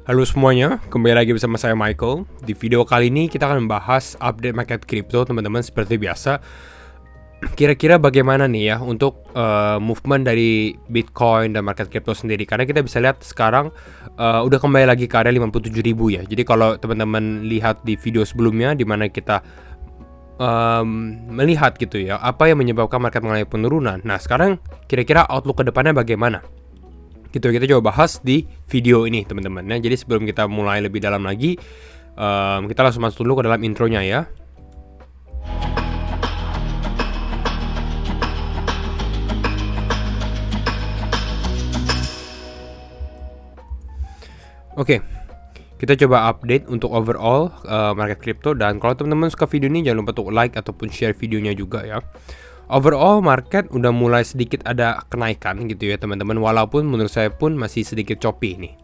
Halo semuanya, kembali lagi bersama saya Michael. Di video kali ini kita akan membahas update market crypto teman-teman seperti biasa. Kira-kira bagaimana nih ya untuk movement dari Bitcoin dan market crypto sendiri. Karena kita bisa lihat sekarang udah kembali lagi ke area 57.000 ya. Jadi kalau teman-teman lihat di video sebelumnya di mana kita melihat gitu ya, apa yang menyebabkan market mengalami penurunan. Nah sekarang kira-kira outlook ke depannya bagaimana? Gitu kita coba bahas di video ini teman-teman ya. Jadi sebelum kita mulai lebih dalam lagi, kita langsung masuk dulu ke dalam intronya ya. Oke, kita coba update untuk overall market crypto. Dan kalau teman-teman suka video ini jangan lupa untuk like ataupun share videonya juga ya. Overall market udah mulai sedikit ada kenaikan gitu ya teman-teman, walaupun menurut saya pun masih sedikit choppy nih.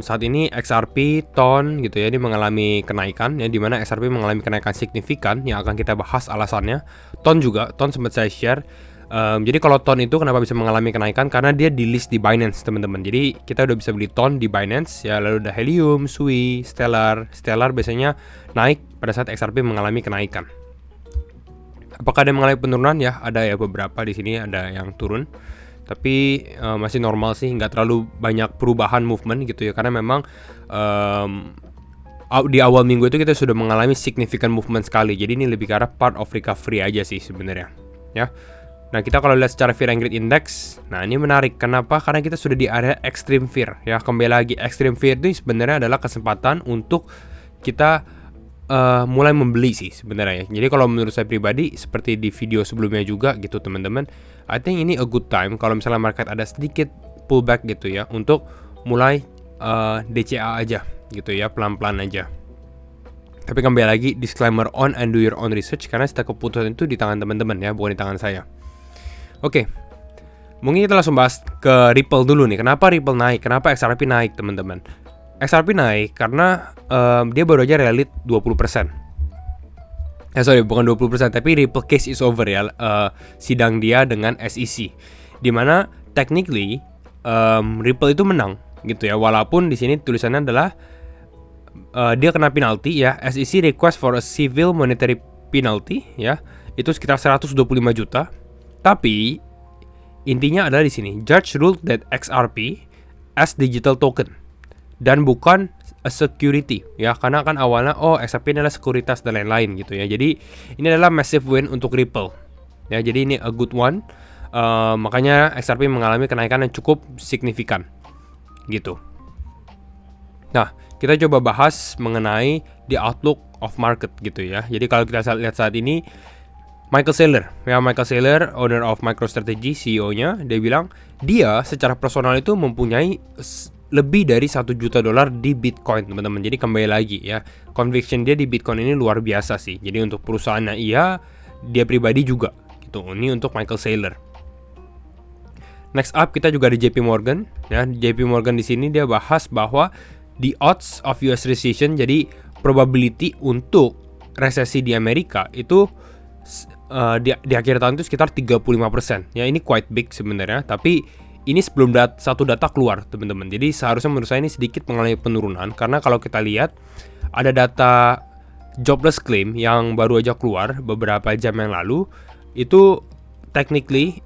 Saat ini XRP, TON gitu ya, ini mengalami kenaikan ya, dimana XRP mengalami kenaikan signifikan yang akan kita bahas alasannya. TON juga, TON sempat saya share. Jadi kalau TON itu kenapa bisa mengalami kenaikan, karena dia di list di Binance teman-teman. Jadi kita udah bisa beli TON di Binance ya. Lalu ada Helium, Sui, Stellar biasanya naik pada saat XRP mengalami kenaikan. Apakah ada yang mengalami penurunan? Ya, ada ya, beberapa di sini ada yang turun. Tapi masih normal sih, nggak terlalu banyak perubahan movement gitu ya. Karena memang di awal minggu itu kita sudah mengalami significant movement sekali. Jadi ini lebih ke arah part of recovery aja sih sebenarnya. Ya. Nah, kita kalau lihat secara Fear and Greed Index, nah ini menarik. Kenapa? Karena kita sudah di area extreme fear. Ya, kembali lagi extreme fear itu sebenarnya adalah kesempatan untuk kita mulai membeli sih sebenarnya. Jadi kalau menurut saya pribadi, seperti di video sebelumnya juga gitu teman-teman, I think ini a good time kalau misalnya market ada sedikit pullback gitu ya, untuk mulai DCA aja gitu ya, pelan-pelan aja. Tapi kembali lagi, disclaimer on and do your own research, karena setiap keputusan itu di tangan teman-teman ya, bukan di tangan saya. Oke, mungkin kita langsung bahas ke Ripple dulu nih. Kenapa Ripple naik? Kenapa XRP naik teman-teman? XRP naik karena dia baru aja relit 20%. Bukan 20%, tapi Ripple case is over ya, sidang dia dengan SEC. Dimana technically Ripple itu menang gitu ya, walaupun di sini tulisannya adalah dia kena penalti ya. SEC request for a civil monetary penalty ya, itu sekitar 125 juta. Tapi intinya adalah di sini, judge ruled that XRP as digital token dan bukan a security ya, karena kan awalnya XRP adalah sekuritas dan lain-lain gitu ya. Jadi ini adalah massive win untuk Ripple ya, jadi ini a good one. Makanya XRP mengalami kenaikan yang cukup signifikan gitu. Nah, kita coba bahas mengenai the outlook of market gitu ya. Jadi kalau kita lihat saat ini, Michael Saylor, owner of MicroStrategy, CEO-nya, dia bilang dia secara personal itu mempunyai lebih dari $1 juta di Bitcoin teman-teman. Jadi kembali lagi ya, conviction dia di Bitcoin ini luar biasa sih. Jadi untuk perusahaannya iya, dia pribadi juga gitu. Ini untuk Michael Saylor. Next up kita juga ada JP Morgan ya. JP Morgan di sini dia bahas bahwa the odds of US recession, jadi probability untuk resesi di Amerika itu di akhir tahun itu sekitar 35%. Ya, ini quite big sebenarnya, tapi ini sebelum satu data keluar teman-teman. Jadi seharusnya menurut saya ini sedikit mengalami penurunan, karena kalau kita lihat ada data jobless claim yang baru aja keluar beberapa jam yang lalu, itu technically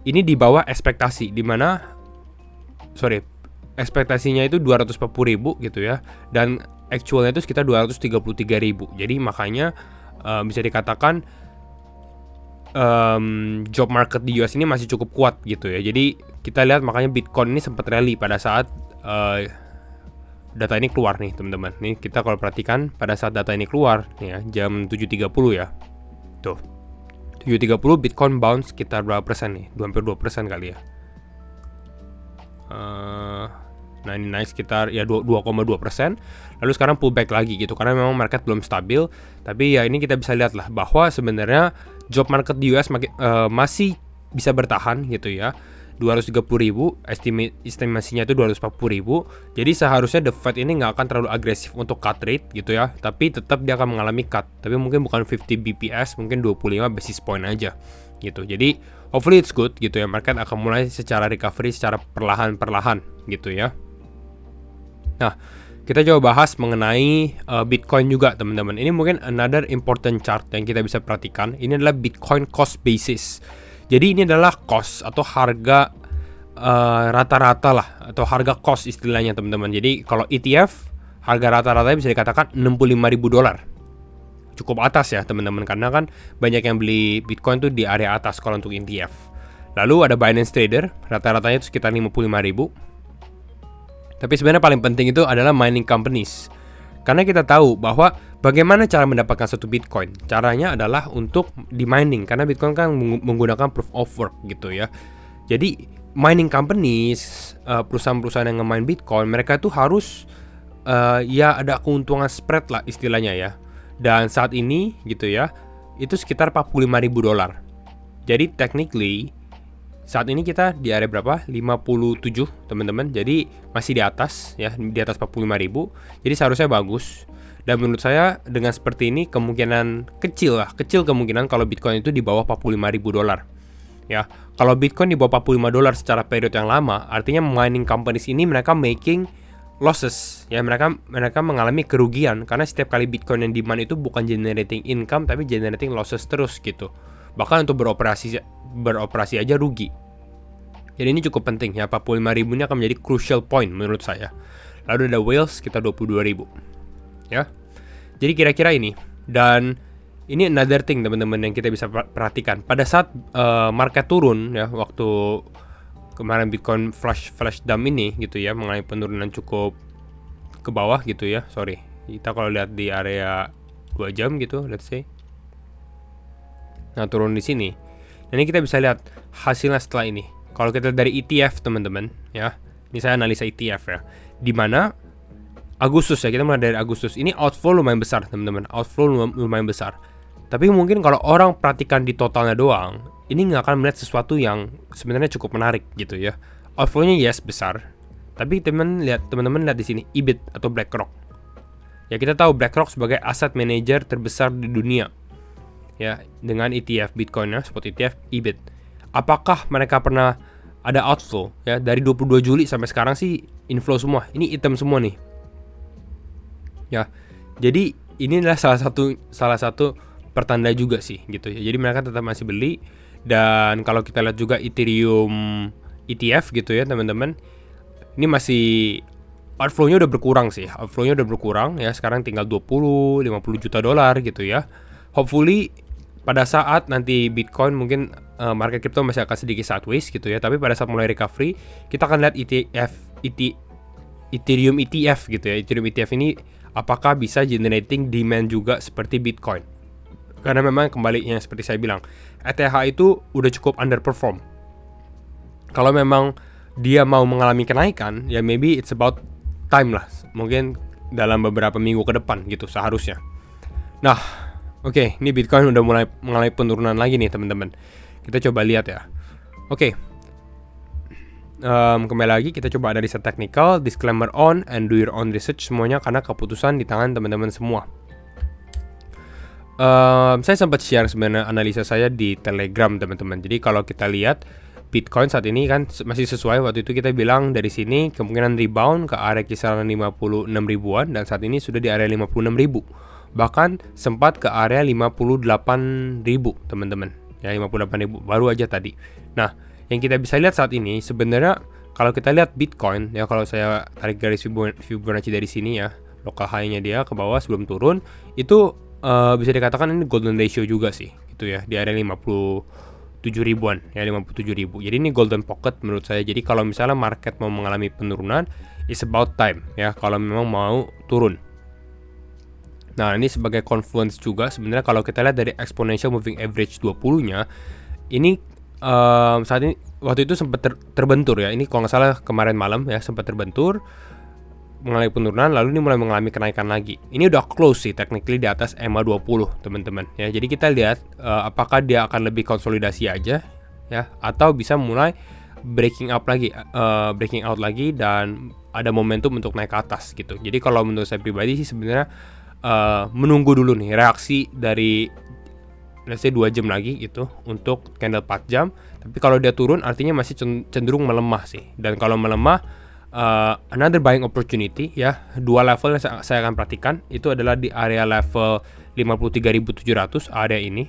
ini di bawah ekspektasi, dimana ekspektasinya itu 240.000 gitu ya, dan actualnya itu sekitar 233.000. Jadi makanya bisa dikatakan job market di US ini masih cukup kuat gitu ya. Jadi kita lihat makanya Bitcoin ini sempat rally pada saat data ini keluar nih teman-teman. Nih kita kalau perhatikan pada saat data ini keluar nih ya, jam 7.30 ya. Tuh. 7.30 Bitcoin bounce sekitar berapa persen nih? Hampir 2% kali ya. Nah ini naik sekitar ya 2,2%. Lalu sekarang pullback lagi gitu, karena memang market belum stabil. Tapi ya ini kita bisa lihat lah bahwa sebenarnya job market di US masih bisa bertahan gitu ya. 230.000, estimasinya itu 240.000. Jadi seharusnya the Fed ini nggak akan terlalu agresif untuk cut rate gitu ya, tapi tetap dia akan mengalami cut, tapi mungkin bukan 50 BPS, mungkin 25 basis point aja gitu. Jadi hopefully it's good gitu ya, market akan mulai secara recovery secara perlahan-perlahan gitu ya. Nah, kita coba bahas mengenai Bitcoin juga teman-teman. Ini mungkin another important chart yang kita bisa perhatikan. Ini adalah Bitcoin cost basis. Jadi ini adalah cost atau harga rata-rata lah, atau harga cost istilahnya teman-teman. Jadi kalau ETF harga rata-ratanya bisa dikatakan $65.000. Cukup atas ya teman-teman, karena kan banyak yang beli Bitcoin tuh di area atas kalau untuk ETF. Lalu ada Binance Trader, rata-ratanya itu sekitar 55.000. Tapi sebenarnya paling penting itu adalah mining companies. Karena kita tahu bahwa bagaimana cara mendapatkan satu Bitcoin. Caranya adalah untuk di mining, karena Bitcoin kan menggunakan proof of work gitu ya. Jadi mining companies, perusahaan-perusahaan yang nge-mine Bitcoin, mereka tuh harus ya ada keuntungan spread lah istilahnya ya. Dan saat ini gitu ya, itu sekitar $45.000. Jadi technically saat ini kita di area berapa? 57 teman-teman. Jadi masih di atas ya, di atas 45.000. Jadi seharusnya bagus. Dan menurut saya dengan seperti ini kemungkinan kecil kemungkinan kalau Bitcoin itu di bawah $45.000. Ya, kalau Bitcoin di bawah $45 secara periode yang lama, artinya mining companies ini mereka making losses ya, mereka mengalami kerugian karena setiap kali Bitcoin yang demand itu bukan generating income tapi generating losses terus gitu. Bahkan untuk beroperasi aja rugi. Jadi ini cukup penting ya, 45.000 ini akan menjadi crucial point menurut saya. Lalu ada whales kita 22.000 ya. Jadi kira-kira ini. Dan ini another thing teman-teman yang kita bisa perhatikan. Pada saat market turun ya, waktu kemarin Bitcoin flash dump ini gitu ya, mengalami penurunan cukup ke bawah gitu ya. Sorry, kita kalau lihat di area 2 jam gitu, let's say. Nah, turun di sini. Dan ini kita bisa lihat hasilnya setelah ini. Kalau kita dari ETF teman-teman ya, ini saya analisa ETF ya, di mana Agustus ya, kita mulai dari Agustus. Ini outflow lumayan besar teman-teman, outflow lumayan besar. Tapi mungkin kalau orang perhatikan di totalnya doang, ini nggak akan melihat sesuatu yang sebenarnya cukup menarik gitu ya. Outflow-nya yes besar, tapi teman-teman lihat di sini EBIT atau BlackRock. Ya kita tahu BlackRock sebagai aset manager terbesar di dunia. Ya, dengan ETF Bitcoin ya, spot ETF EBIT. Apakah mereka pernah ada outflow ya, dari 22 Juli sampai sekarang sih inflow semua. Ini item semua nih. Ya. Jadi ini adalah salah satu pertanda juga sih gitu ya. Jadi mereka tetap masih beli. Dan kalau kita lihat juga Ethereum ETF gitu ya teman-teman, ini masih outflow-nya udah berkurang sih. Outflow-nya udah berkurang ya, sekarang tinggal 20-50 juta dolar gitu ya. Hopefully pada saat nanti Bitcoin mungkin market crypto masih akan sedikit sideways gitu ya, tapi pada saat mulai recovery kita akan lihat Ethereum ETF gitu ya. Ethereum ETF ini apakah bisa generating demand juga seperti Bitcoin. Karena memang kembali yang seperti saya bilang, ETH itu udah cukup underperform. Kalau memang dia mau mengalami kenaikan, ya maybe it's about time lah. Mungkin dalam beberapa minggu ke depan gitu seharusnya. Nah, oke, ini Bitcoin udah mulai mengalami penurunan lagi nih teman-teman. Kita coba lihat ya. Oke. Kembali lagi kita coba analisa technical, disclaimer on, and do your own research semuanya karena keputusan di tangan teman-teman semua. Saya sempat share sebenarnya analisa saya di Telegram teman-teman. Jadi kalau kita lihat Bitcoin saat ini kan masih sesuai, waktu itu kita bilang dari sini kemungkinan rebound ke area kisaran 56 ribuan dan saat ini sudah di area 56 ribu. Bahkan sempat ke area 58 ribu teman-teman. Ya 58 ribu baru aja tadi. Nah, yang kita bisa lihat saat ini sebenarnya kalau kita lihat Bitcoin ya, kalau saya tarik garis Fibonacci dari sini ya, local high-nya dia ke bawah sebelum turun itu bisa dikatakan ini golden ratio juga sih gitu ya, di area 57 ribuan ya, 57 ribu. Jadi ini golden pocket menurut saya. Jadi kalau misalnya market mau mengalami penurunan, it's about time ya kalau memang mau turun. Nah, ini sebagai confluence juga sebenarnya kalau kita lihat dari exponential moving average 20-nya ini saat ini waktu itu sempat terbentur ya. Ini kalau nggak salah kemarin malam ya sempat terbentur, mengalami penurunan, lalu ini mulai mengalami kenaikan lagi. Ini udah close sih technically di atas EMA 20 teman-teman ya. Jadi kita lihat apakah dia akan lebih konsolidasi aja ya, atau bisa mulai breaking out lagi dan ada momentum untuk naik ke atas gitu. Jadi kalau menurut saya pribadi sih sebenarnya menunggu dulu nih reaksi dari let's say 2 jam lagi gitu untuk candle 4 jam. Tapi kalau dia turun artinya masih cenderung melemah sih. Dan kalau melemah, another buying opportunity ya, dua level yang saya akan perhatikan itu adalah di area level 53.700 area ini,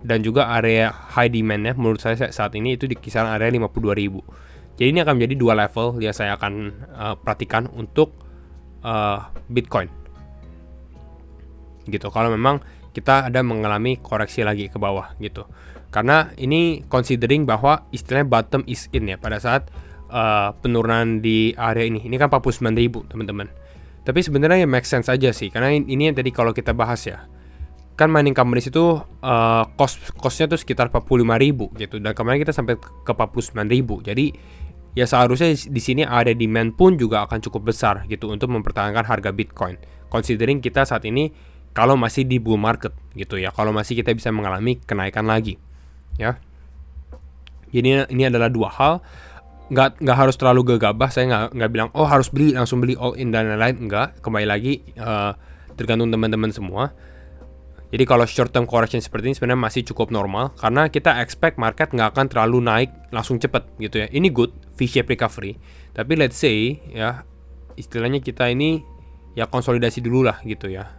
dan juga area high demand ya menurut saya saat ini itu di kisaran area 52.000. Jadi ini akan menjadi dua level yang saya akan perhatikan untuk Bitcoin gitu, kalau memang kita ada mengalami koreksi lagi ke bawah gitu. Karena ini considering bahwa istilahnya bottom is in ya pada saat penurunan di area ini kan 49.000 teman-teman. Tapi sebenarnya ya make sense aja sih, karena ini yang tadi kalau kita bahas ya, kan mining companies itu cost-nya tuh sekitar 45.000 gitu, dan kemarin kita sampai ke 49.000. Jadi ya seharusnya di sini ada demand pun juga akan cukup besar gitu untuk mempertahankan harga Bitcoin. Considering kita saat ini kalau masih di bull market gitu ya, kalau masih kita bisa mengalami kenaikan lagi ya. Jadi ini adalah dua hal, nggak harus terlalu gegabah. Saya nggak bilang oh harus beli langsung beli all in dan lain-lain, enggak. Kembali lagi tergantung teman-teman semua. Jadi kalau short term correction seperti ini sebenarnya masih cukup normal, karena kita expect market nggak akan terlalu naik langsung cepet gitu ya. Ini good V-shape recovery, tapi let's say ya istilahnya kita ini ya konsolidasi dulu lah gitu ya.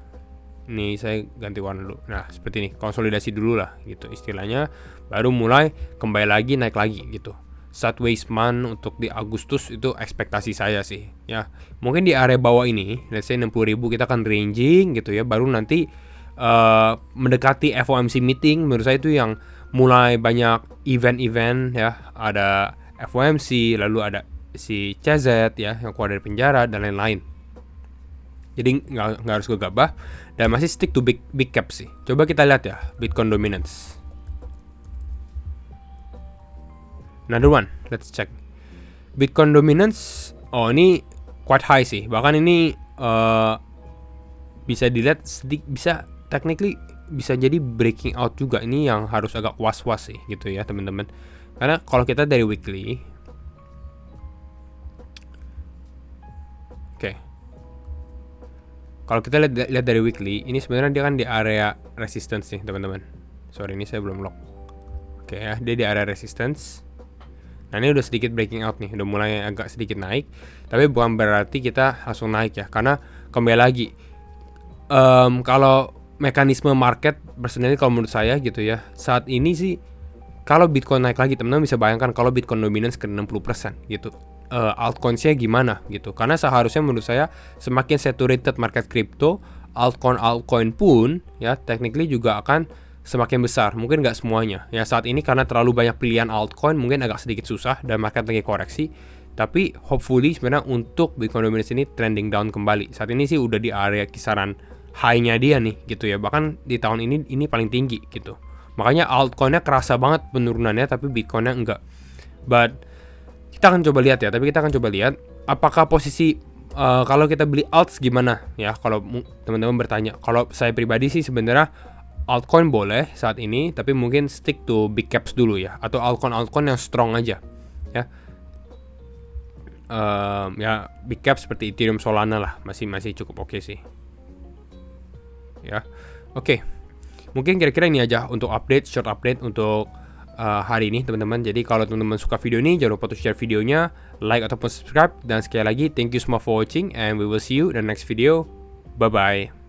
Ini saya ganti warna dulu. Nah seperti ini, konsolidasi dulu lah gitu istilahnya, baru mulai kembali lagi naik lagi gitu. Sideways month untuk di Agustus itu ekspektasi saya sih ya. Mungkin di area bawah ini let's say 60.000 kita akan ranging gitu ya, baru nanti mendekati FOMC meeting menurut saya itu yang mulai banyak event-event ya, ada FOMC, lalu ada si CZ ya yang keluar dari penjara dan lain-lain. Jadi nggak harus gegabah dan masih stick to big cap sih. Coba kita lihat ya Bitcoin dominance. Another one, let's check Bitcoin dominance. Oh ini quite high sih, bahkan ini bisa dilihat bisa technically bisa jadi breaking out juga. Ini yang harus agak was-was sih gitu ya teman-teman, karena kalau kita dari weekly, oke, kalau kita lihat dari weekly ini sebenarnya dia kan di area resistance nih teman-teman. Sorry ini saya belum lock. Oke ya, dia di area resistance. Nah ini udah sedikit breaking out nih, udah mulai agak sedikit naik, tapi bukan berarti kita langsung naik ya, karena kembali lagi kalau mekanisme market personally kalau menurut saya gitu ya, saat ini sih kalau Bitcoin naik lagi, teman-teman bisa bayangkan kalau Bitcoin dominance ke 60% gitu, altcoins-nya gimana gitu. Karena seharusnya menurut saya semakin saturated market crypto, altcoin pun ya technically juga akan semakin besar. Mungkin nggak semuanya ya saat ini, karena terlalu banyak pilihan altcoin mungkin agak sedikit susah dan market lagi koreksi. Tapi hopefully sebenarnya untuk Bitcoin dominance ini trending down kembali. Saat ini sih udah di area kisaran high-nya dia nih gitu ya, bahkan di tahun ini paling tinggi gitu. Makanya altcoin-nya kerasa banget penurunannya, tapi Bitcoin-nya enggak. But kita akan coba lihat ya, apakah posisi kalau kita beli alts gimana ya. Kalau teman-teman bertanya, kalau saya pribadi sih sebenarnya altcoin boleh saat ini, tapi mungkin stick to big caps dulu ya, atau altcoin yang strong aja ya. Ya big cap seperti Ethereum, Solana lah masih cukup oke sih. Ya, oke. Mungkin kira-kira ini aja untuk short update untuk hari ini teman-teman. Jadi kalau teman-teman suka video ini, jangan lupa untuk share videonya, like ataupun subscribe. Dan sekali lagi, thank you semua for watching, and we will see you in the next video. Bye bye.